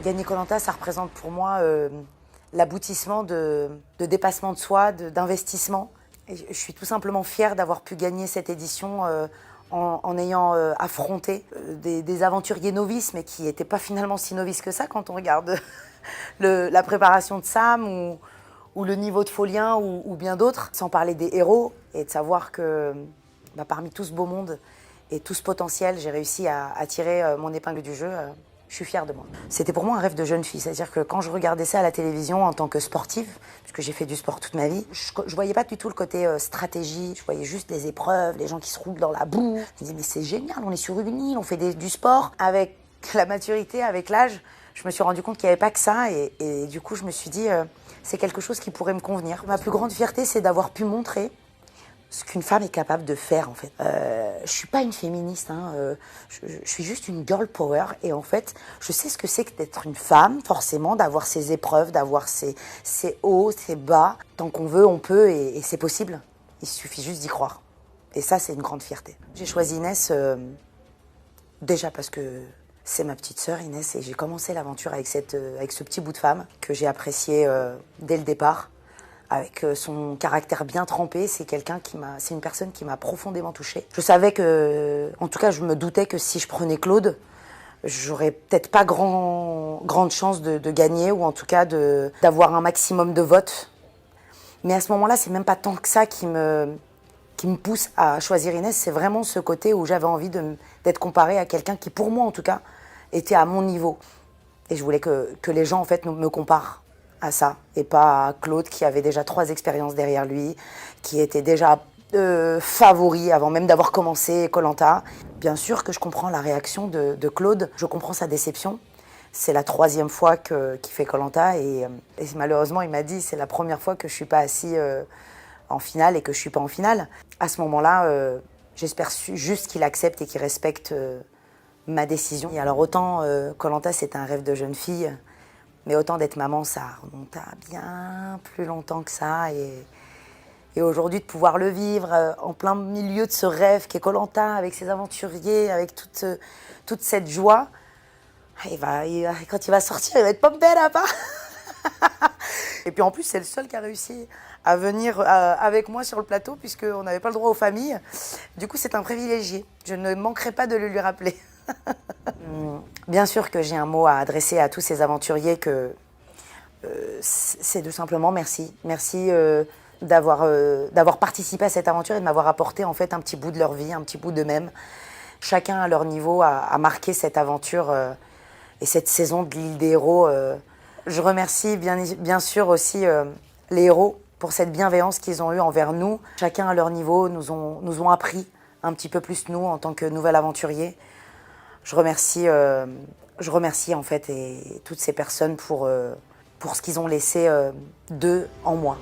Gagner koh Lanta, ça représente pour moi l'aboutissement de dépassement de soi, d'investissement. Je suis tout simplement fière d'avoir pu gagner cette édition en ayant affronté des aventuriers novices, mais qui n'étaient pas finalement si novices que ça quand on regarde la préparation de Sam ou le niveau de Folien ou bien d'autres, sans parler des héros, et de savoir que parmi tout ce beau monde et tout ce potentiel, j'ai réussi à tirer mon épingle du jeu. Je suis fière de moi. C'était pour moi un rêve de jeune fille, c'est-à-dire que quand je regardais ça à la télévision en tant que sportive, puisque j'ai fait du sport toute ma vie, je voyais pas du tout le côté stratégie, je voyais juste les épreuves, les gens qui se roulent dans la boue. Je me disais mais c'est génial, on est sur une île, on fait du sport. Avec la maturité, avec l'âge, je me suis rendu compte qu'il n'y avait pas que ça et du coup je me suis dit c'est quelque chose qui pourrait me convenir. Ma plus grande fierté, c'est d'avoir pu montrer ce qu'une femme est capable de faire, en fait. Je suis pas une féministe, je suis juste une girl power. Et en fait, je sais ce que c'est que d'être une femme, forcément, d'avoir ses épreuves, d'avoir ses hauts, ses bas. Tant qu'on veut, on peut et c'est possible. Il suffit juste d'y croire. Et ça, c'est une grande fierté. J'ai choisi Inès déjà parce que c'est ma petite sœur, Inès, et j'ai commencé l'aventure avec ce petit bout de femme que j'ai apprécié dès le départ. Avec son caractère bien trempé, c'est une personne qui m'a profondément touchée. Je savais que, en tout cas, je me doutais que si je prenais Claude, j'aurais peut-être pas grande chance de gagner ou en tout cas d'avoir un maximum de votes. Mais à ce moment-là, c'est même pas tant que ça qui me pousse à choisir Inès. C'est vraiment ce côté où j'avais envie d'être comparée à quelqu'un qui, pour moi en tout cas, était à mon niveau. Et je voulais que les gens en fait me comparent à ça, et pas à Claude qui avait déjà 3 expériences derrière lui, qui était déjà favori avant même d'avoir commencé koh Lanta. Bien sûr que je comprends la réaction de Claude, je comprends sa déception. C'est la 3e fois qu'il fait koh Lanta et malheureusement il m'a dit c'est la première fois que je suis pas assis en finale et que je suis pas en finale. À ce moment-là, j'espère juste qu'il accepte et qu'il respecte ma décision. Et alors autant koh Lanta c'était un rêve de jeune fille, mais autant d'être maman, ça remonte à bien plus longtemps que ça. Et aujourd'hui, de pouvoir le vivre en plein milieu de ce rêve qu'est koh Lanta, avec ses aventuriers, avec toute cette joie, quand il va sortir, il va être pompé là-bas. Et puis en plus, c'est le seul qui a réussi à venir avec moi sur le plateau, puisqu'on n'avait pas le droit aux familles. Du coup, c'est un privilégié. Je ne manquerai pas de le lui rappeler. Bien sûr que j'ai un mot à adresser à tous ces aventuriers, c'est tout simplement merci. Merci d'avoir participé à cette aventure et de m'avoir apporté en fait un petit bout de leur vie, un petit bout d'eux-mêmes. Chacun à leur niveau a marqué cette aventure et cette saison de l'île des héros. Je remercie bien sûr aussi les héros pour cette bienveillance qu'ils ont eue envers nous. Chacun à leur niveau nous ont appris un petit peu plus nous en tant que nouvel aventurier. Je remercie en fait et toutes ces personnes pour ce qu'ils ont laissé d'eux en moi.